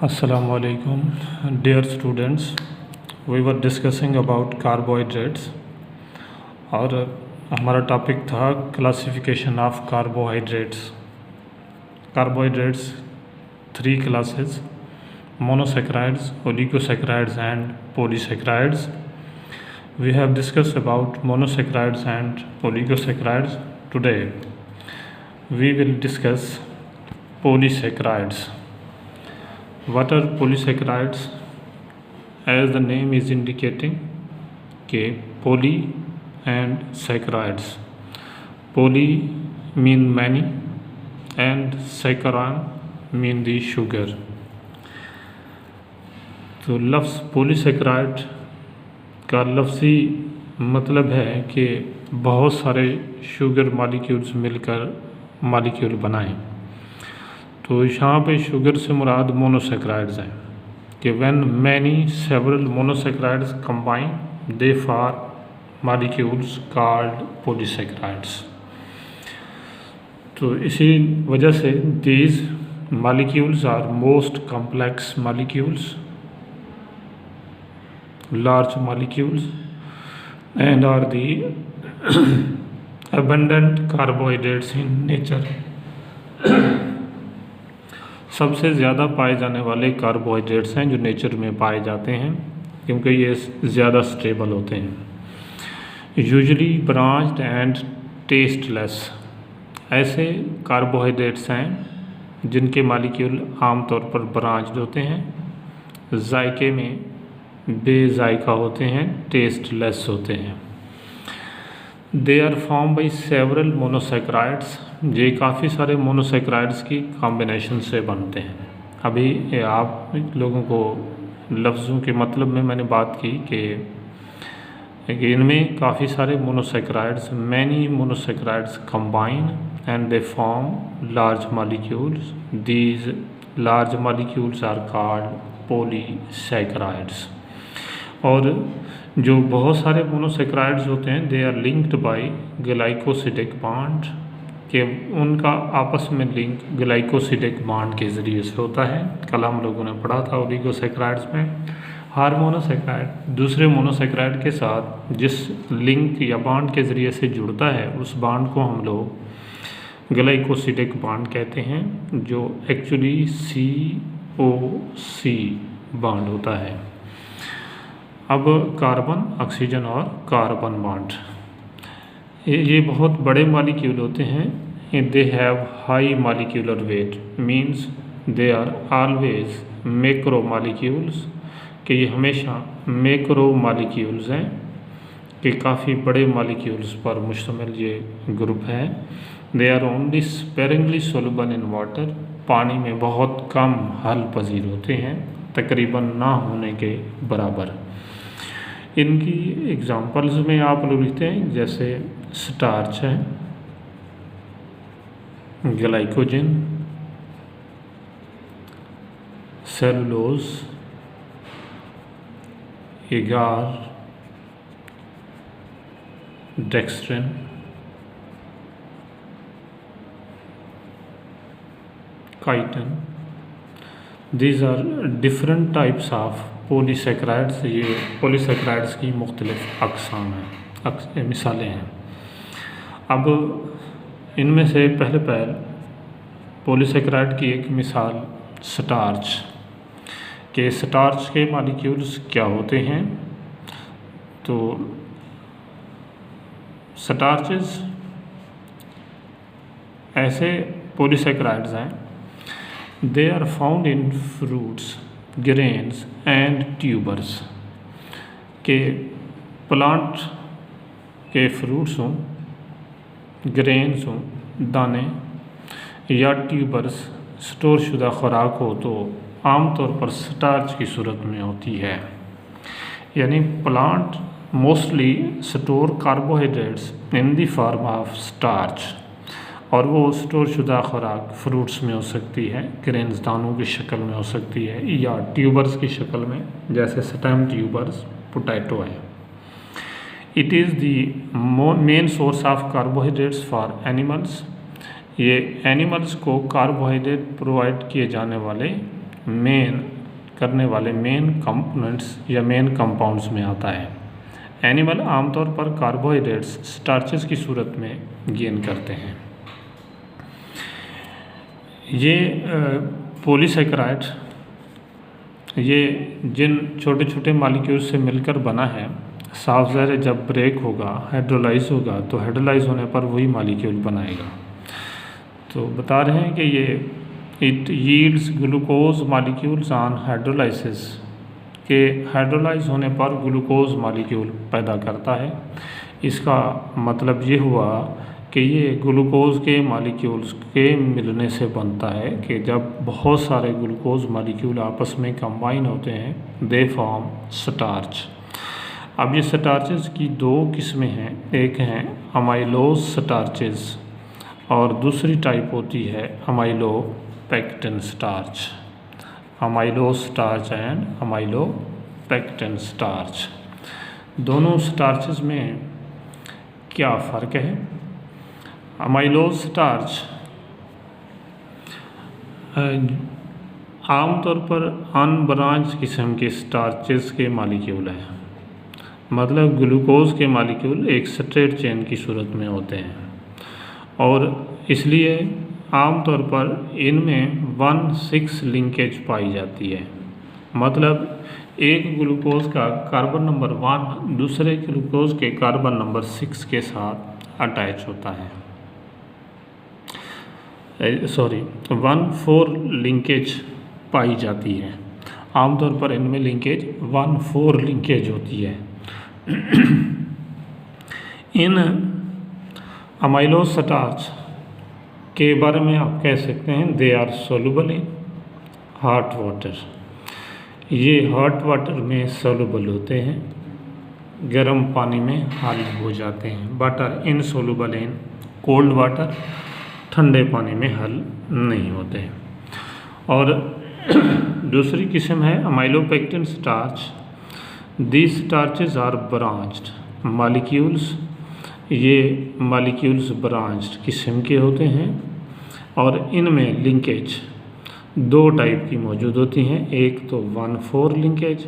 Assalamu alaikum, dear students. We were discussing about carbohydrates और हमारा topic था classification of carbohydrates. Carbohydrates, three classes: monosaccharides, oligosaccharides and polysaccharides. We have discussed about monosaccharides and oligosaccharides. Today we will discuss polysaccharides. What are polysaccharides? As the name is indicating, poly and saccharides. Poly mean many and saccharin mean the sugar. तो लफ्ज़ पोलीसैकेराइड का लफ्ज़ी मतलब है कि बहुत सारे sugar molecules मिलकर molecule बनाएं. तो यहाँ पे शुगर से मुराद मोनोसैकेराइड्स हैं कि when many several monosaccharides combine they form molecules called polysaccharides. तो इसी वजह से these molecules are most complex molecules, large molecules, and are the abundant carbohydrates in nature. सबसे ज़्यादा पाए जाने वाले कार्बोहाइड्रेट्स हैं जो नेचर में पाए जाते हैं क्योंकि ये ज़्यादा स्टेबल होते हैं. यूजुअली ब्रांच्ड एंड टेस्टलेस ऐसे कार्बोहाइड्रेट्स हैं जिनके मॉलिक्यूल आमतौर पर ब्रांच्ड होते हैं, जायके में बेजायका होते हैं, टेस्टलेस होते हैं. They are form by several monosaccharides. ये काफ़ी सारे मोनोसैकेराइड्स की कॉम्बिनेशन से बनते हैं. अभी आप लोगों को लफ्ज़ों के मतलब में मैंने बात की कि इनमें काफ़ी सारे monosaccharides, many monosaccharides combine and they form large molecules. These large molecules are called polysaccharides. और जो बहुत सारे मोनोसैकेराइड्स होते हैं they are linked by glycosidic bond, कि उनका आपस में लिंक ग्लाइकोसिडिक बॉन्ड के ज़रिए से होता है. कल हम लोगों ने पढ़ा था ओलिगोसैकेराइड्स में हर मोनोसैकेराइड दूसरे मोनोसैकेराइड के साथ जिस लिंक या बॉन्ड के ज़रिए से जुड़ता है उस बॉन्ड को हम लोग ग्लाइकोसिडिक बॉन्ड कहते हैं, जो एक्चुअली COC बॉन्ड होता है. अब कार्बन, ऑक्सीजन और कार्बन बॉन्ड ये बहुत बड़े मॉलिक्यूल होते हैं. They have high molecular weight, means they are always macro molecules, कि ये हमेशा मैक्रो मॉलिक्यूल्स हैं कि काफ़ी बड़े मॉलिक्यूल्स पर मुश्तमिल ये ग्रुप है. They are only sparingly soluble in water, पानी में बहुत कम हल पजीर होते हैं, तकरीबन ना होने के बराबर. इनकी एग्जांपल्स में आप लोग लिखते हैं जैसे स्टार्च है, glycogen, cellulose, agar, dextrin, chitin. These are different types of polysaccharides. ये पोलीसैकेराइड्स की मुख्तलिफ अक़साम हैं, मिसालें हैं. अब इनमें से पहले पोलीसैकेराइड की एक मिसाल स्टार्च, के स्टार्च के मॉलिक्यूल्स क्या होते हैं. तो स्टार्चेस ऐसे पोलीसैकेराइड्स हैं, they are found in fruits, grains and tubers, के प्लांट के फ्रूट्स हों, ग्रेन्स हों, दाने, या ट्यूबर्स स्टोर शुदा खुराक हो तो आमतौर पर स्टार्च की सूरत में होती है. यानी plant mostly store carbohydrates in the form of starch, और वो स्टोर शुदा खुराक फ्रूट्स में हो सकती है, ग्रेन्स दानों की शक्ल में हो सकती है, या ट्यूबर्स की शक्ल में जैसे स्टेम ट्यूबर्स, पोटैटो है. It is the main source of carbohydrates for animals. ये एनिमल्स को कार्बोहाइड्रेट प्रोवाइड किए जाने वाले मेन करने वाले मेन कंपोनेंट्स या मेन कंपाउंड्स में आता है। एनिमल आमतौर पर कार्बोहाइड्रेट्स स्टार्चेस की सूरत में गेन करते हैं। ये पॉलीसेकेराइड ये जिन छोटे छोटे मॉलिक्यूल्स से मिलकर बना है, साफ ज़ाहिर है जब ब्रेक होगा, हाइड्रोलाइज होगा, तो हाइड्रोलाइज होने पर वही मॉलिक्यूल बनाएगा। तो बता रहे हैं कि ये it yields glucose molecules on hydrolysis, के हाइड्रोलाइज होने पर ग्लूकोज मॉलिक्यूल पैदा करता है। इसका मतलब ये हुआ कि ये ग्लूकोज के मॉलिक्यूल्स के मिलने से बनता है कि जब बहुत सारे ग्लूकोज मॉलिक्यूल आपस में कंबाइन होते हैं, दे फॉर्म स्टार्च। अब ये स्टार्चेस की दो किस्में हैं, एक हैं अमाइलोज स्टार्चेस और दूसरी टाइप होती है amylopectin starch. Amylose starch and amylopectin starch, दोनों स्टार्चेस में क्या फ़र्क है? अमाइलोज स्टार्च आमतौर पर अनब्रांच किस्म के स्टार्चेस के मॉलिक्यूल हैं, मतलब ग्लूकोज के मॉलिक्यूल एक स्ट्रेट चेन की सूरत में होते हैं और इसलिए आमतौर पर इनमें 1,6 लिंकेज पाई जाती है। मतलब एक ग्लूकोज का कार्बन नंबर 1 दूसरे ग्लूकोज के कार्बन नंबर 6 के साथ अटैच होता है। 1,4 लिंकेज पाई जाती है। आमतौर पर इनमें लिंकेज 1,4 लिंकेज होती है। इन अमाइलोज स्टार्च के बारे में आप कह सकते हैं they are soluble in hot water. ये हॉट वाटर में सोलुबल होते हैं, गर्म पानी में हल हो जाते हैं। But are insoluble in cold water, ठंडे पानी में हल नहीं होते हैं। और दूसरी किस्म है amylopectin starch. These starches are branched molecules. ये मॉलिक्यूल्स ब्रांच्ड किस्म के होते हैं और इनमें लिंकेज दो टाइप की मौजूद होती हैं, एक तो 1,4 लिंकेज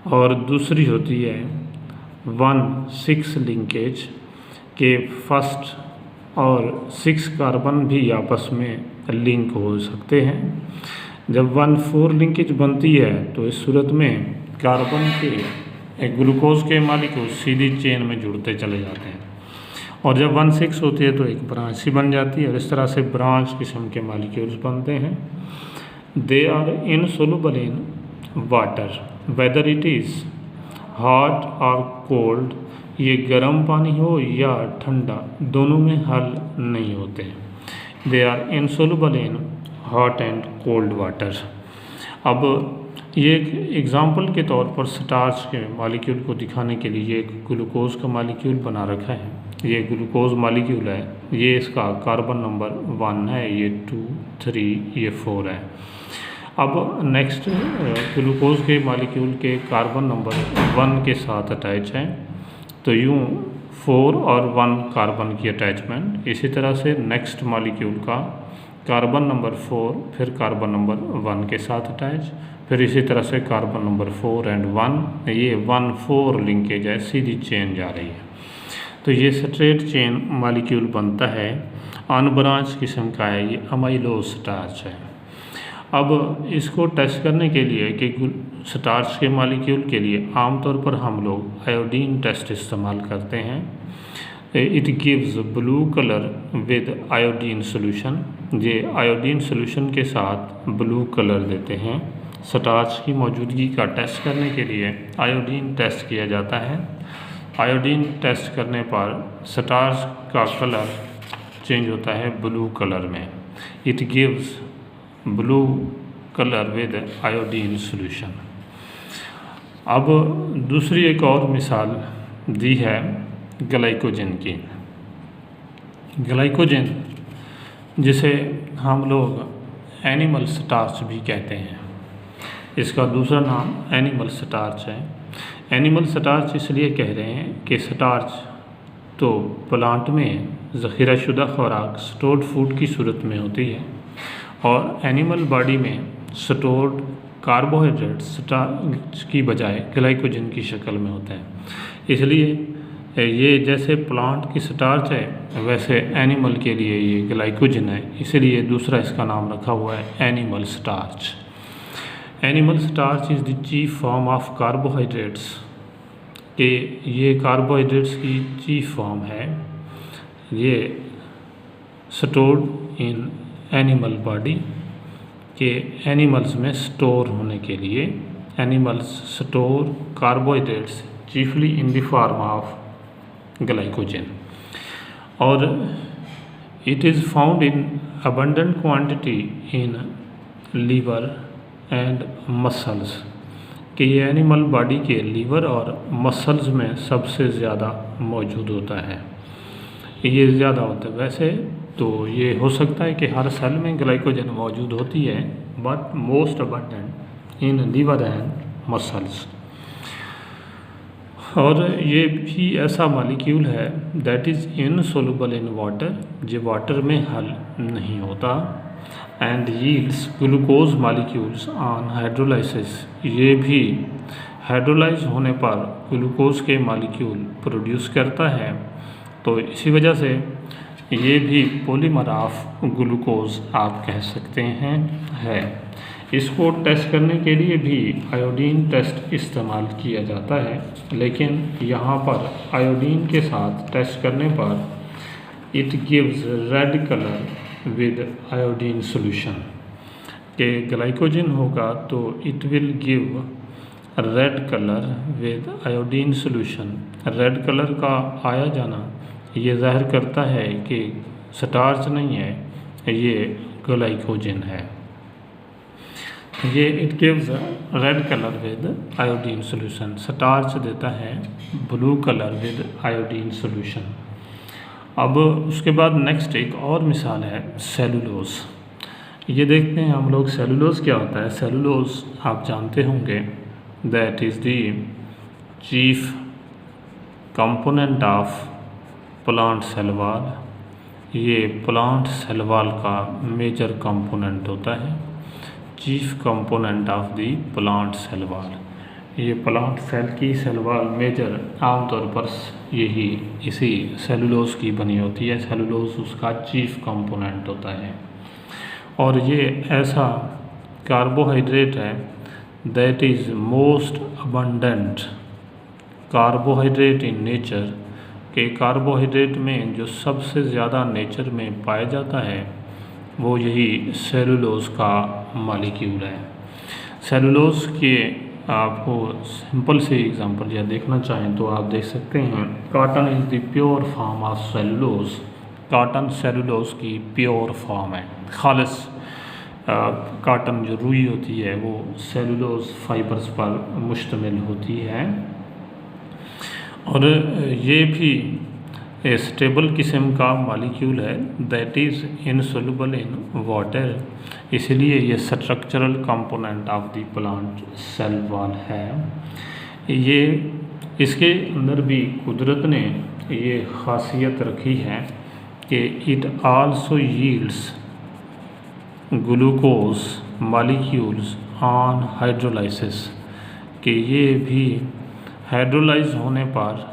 और दूसरी होती है 1,6 लिंकेज के फर्स्ट और 6 कार्बन भी आपस में लिंक हो सकते हैं। जब 1,4 लिंकेज बनती है तो इस सूरत में कार्बन के ग्लूकोज के मॉलिक्यूल सीधी चेन में जुड़ते चले जाते हैं और जब 1,6 होती है तो एक ब्रांच सी बन जाती है और इस तरह से ब्रांच किस्म के मॉलिक्यूल्स बनते हैं। They are insoluble in water whether it is hot और कोल्ड। ये गर्म पानी हो या ठंडा, दोनों में हल नहीं होते। They are insoluble in hot and cold water. अब ये एक एग्ज़ाम्पल के तौर पर स्टार्च के मॉलिक्यूल को दिखाने के लिए एक ग्लूकोज का मॉलिक्यूल बना रखा है। ये ग्लूकोज मॉलिक्यूल है, ये इसका कार्बन नंबर 1 है, ये 2, 3, ये 4 है। अब नेक्स्ट ग्लूकोज के मॉलिक्यूल के कार्बन नंबर 1 के साथ अटैच है, तो यूँ 4 और 1 कार्बन की अटैचमेंट। इसी तरह से नेक्स्ट मॉलिक्यूल का कार्बन नंबर 4 फिर कार्बन नंबर 1 के साथ अटैच, फिर इसी तरह से कार्बन नंबर 4 एंड 1, ये 1,4 लिंकेज है, सीधी चेन जा रही है। तो ये स्ट्रेट चेन मॉलिक्यूल बनता है, अनब्रांच किस्म का है, ये अमाइलोज स्टार्च है। अब इसको टेस्ट करने के लिए कि स्टार्च के मॉलिक्यूल के लिए आमतौर पर हम लोग आयोडीन टेस्ट इस्तेमाल करते हैं। It gives blue colour with iodine solution. ये आयोडीन सोल्यूशन के साथ ब्लू कलर देते हैं। स्टार्च की मौजूदगी का टेस्ट करने के लिए आयोडीन टेस्ट किया जाता है। आयोडीन टेस्ट करने पर स्टार्च का कलर चेंज होता है ब्लू कलर में। It gives blue colour with iodine solution. अब दूसरी एक और मिसाल दी है ग्लाइकोजन की। ग्लाइकोजन जिसे हम लोग एनिमल स्टार्च भी कहते हैं, इसका दूसरा नाम एनिमल स्टार्च है। एनिमल स्टार्च इसलिए कह रहे हैं कि स्टार्च तो प्लांट में ज़ख़ीराशुदा खुराक स्टोर्ड फूड की सूरत में होती है और एनिमल बॉडी में स्टोर्ड कार्बोहाइड्रेट स्टार्च की बजाय ग्लाइकोजन की शक्ल में होते हैं। इसलिए ये जैसे प्लांट की स्टार्च है वैसे एनिमल के लिए ये ग्लाइकोजन है, इसलिए दूसरा इसका नाम रखा हुआ है animal starch. Animal starch is the chief form of carbohydrates, कि ये कार्बोहाइड्रेट्स की चीफ फॉर्म है। ये स्टोर्ड इन एनिमल बॉडी, के एनिमल्स में स्टोर होने के लिए animals store carbohydrates chiefly in the form of glycogen, और it is found in abundant quantity in liver and muscles, कि ये एनिमल बॉडी के लीवर और मसल्स में सबसे ज़्यादा मौजूद होता है, ये ज़्यादा होता है। वैसे तो ये हो सकता है कि हर सेल में ग्लाइकोजन मौजूद होती है, but most abundant in liver and muscles. और ये भी ऐसा मॉलिक्यूल है that is insoluble in water, जो वाटर में हल नहीं होता, and yields glucose molecules on hydrolysis, ये भी हाइड्रोलाइज होने पर ग्लूकोज के मॉलिक्यूल प्रोड्यूस करता है। तो इसी वजह से ये भी पॉलीमर ऑफ ग्लूकोज आप कह सकते हैं है। इसको टेस्ट करने के लिए भी आयोडीन टेस्ट इस्तेमाल किया जाता है, लेकिन यहाँ पर आयोडीन के साथ टेस्ट करने पर it gives red colour with iodine solution, के ग्लाइकोजन होगा तो it will give red colour with iodine solution. Red colour का आया जाना ये ज़ाहिर करता है कि स्टार्च नहीं है, ये ग्लाइकोजन है। ये it gives red colour with iodine solution, starch देता है blue colour with iodine solution. अब उसके बाद नेक्स्ट एक और मिसाल है सेलुलोज। ये देखते हैं हम लोग सेलुलोज क्या होता है। सेलुलोज आप जानते होंगे that is the chief component of plant cell wall. ये प्लांट सेल वॉल का मेजर कंपोनेंट होता है, chief component of the plant cell wall. ये प्लांट सेल की सेल वॉल मेजर आमतौर पर यही इसी सेलुलोज की बनी होती है। सेलुलोज उसका चीफ कंपोनेंट होता है, और ये ऐसा कार्बोहाइड्रेट है that is most abundant carbohydrate in nature, के कार्बोहाइड्रेट में जो सबसे ज़्यादा नेचर में पाया जाता है वो यही सेलुलोज का मॉलिक्यूल है। सेलुलोज के आपको सिंपल से एग्जांपल या देखना चाहें तो आप देख सकते हैं, cotton is the pure form of cellulose. Cotton cellulose की प्योर फॉर्म है, खालिस कॉटन जो रुई होती है वो सेलुलोज फाइबर्स पर मुश्तमिल होती है, और ये भी स्टेबल किस्म का मॉलिक्यूल है that is insoluble in water, इसलिए ये structural component of the plant cell wall है। ये इसके अंदर भी कुदरत ने ये खासियत रखी है कि it also yields glucose molecules on hydrolysis, कि ये भी हाइड्रोलाइज होने पर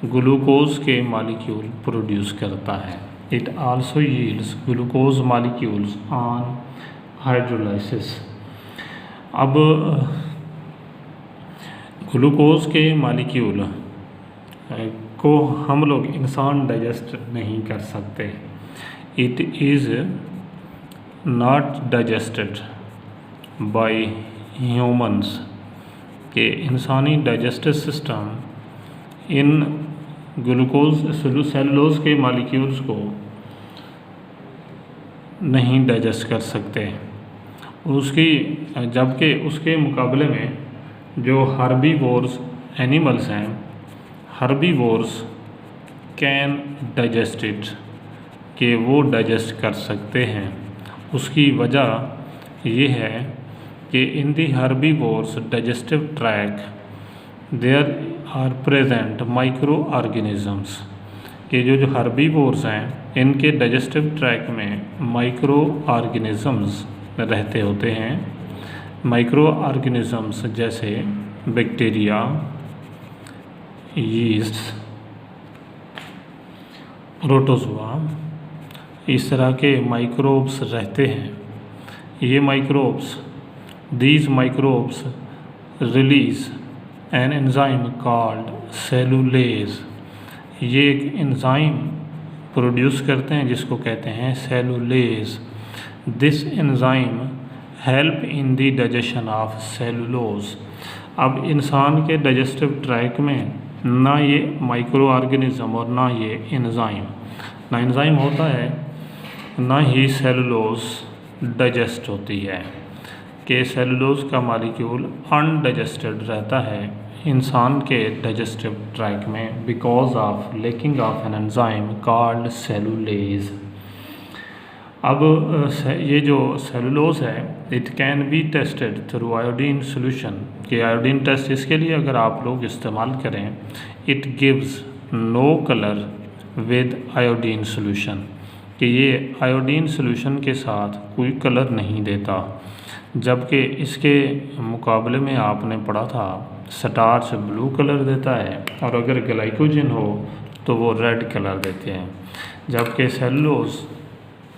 ग्लूकोज के मॉलिक्यूल प्रोड्यूस करता है। It also yields glucose molecules on hydrolysis. अब ग्लूकोज के मॉलिक्यूल को हम लोग इंसान डाइजेस्ट नहीं कर सकते। It is not digested by humans, के इंसानी digestive system in glucose cellulose के मॉलिक्यूल्स को नहीं डाइजेस्ट कर सकते। उसकी जबकि उसके मुकाबले में जो हर्बीवोर्स एनिमल्स हैं, हर्बीवोर्स कैन डाइजेस्ट इट, कि वो डाइजेस्ट कर सकते हैं। उसकी वजह ये है कि in the herbivores digestive tract there are present micro organisms, कि जो हर्बीवोर्स हैं इनके डाइजेस्टिव ट्रैक में माइक्रो ऑर्गेनिजम्स रहते होते हैं, माइक्रो ऑर्गेनिजम्स जैसे बैक्टीरिया, यीस्ट, प्रोटोजोआ, इस तरह के माइक्रोब्स रहते हैं। ये microbes, these microbes release an enzyme called cellulase। ये एक एंजाइम प्रोड्यूस करते हैं जिसको कहते हैं cellulase. This enzyme help in the digestion of cellulose. अब इंसान के डाइजेस्टिव ट्रैक में ना ये माइक्रो ऑर्गेनिज्म और ना ये एंजाइम होता है, ना ही सेलुलोज डाइजेस्ट होती है, कि सेलुलोज का मॉलिक्यूल अनडाइजेस्टेड रहता है इंसान के डाइजेस्टिव ट्रैक में because of lacking of an enzyme called cellulase. अब ये जो सेलुलोज है it can be tested through iodine solution, कि आयोडीन टेस्ट इसके लिए अगर आप लोग इस्तेमाल करें, it gives no colour with iodine solution, कि ये आयोडीन सोल्यूशन के साथ कोई कलर नहीं देता, जबकि इसके मुकाबले में आपने पढ़ा था स्टार्च ब्लू कलर देता है और अगर ग्लाइकोजन हो तो वो रेड कलर देते हैं, जबकि cellulose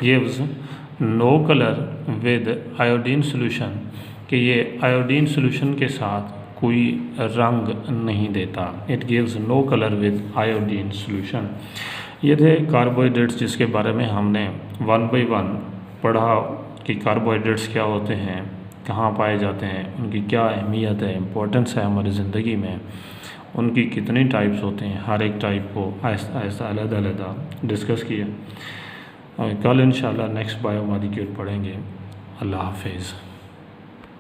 gives no colour with iodine solution, कि ये आयोडीन सोल्यूशन के साथ कोई रंग नहीं देता। It gives no colour with iodine solution. ये थे कार्बोहाइड्रेट्स जिसके बारे में हमने 1 by 1 पढ़ा कि कार्बोहाइड्रेट्स क्या होते हैं, कहाँ पाए जाते हैं, उनकी क्या अहमियत है, इम्पोर्टेंस है हमारी ज़िंदगी में, उनकी कितनी टाइप्स होते हैं, हर एक टाइप को आहिस्ता आहिस्ता अलग-अलग डिस्कस किया। और कल इंशाल्लाह नेक्स्ट बायोमॉलिक्यूल पढ़ेंगे। अल्लाह हाफिज़।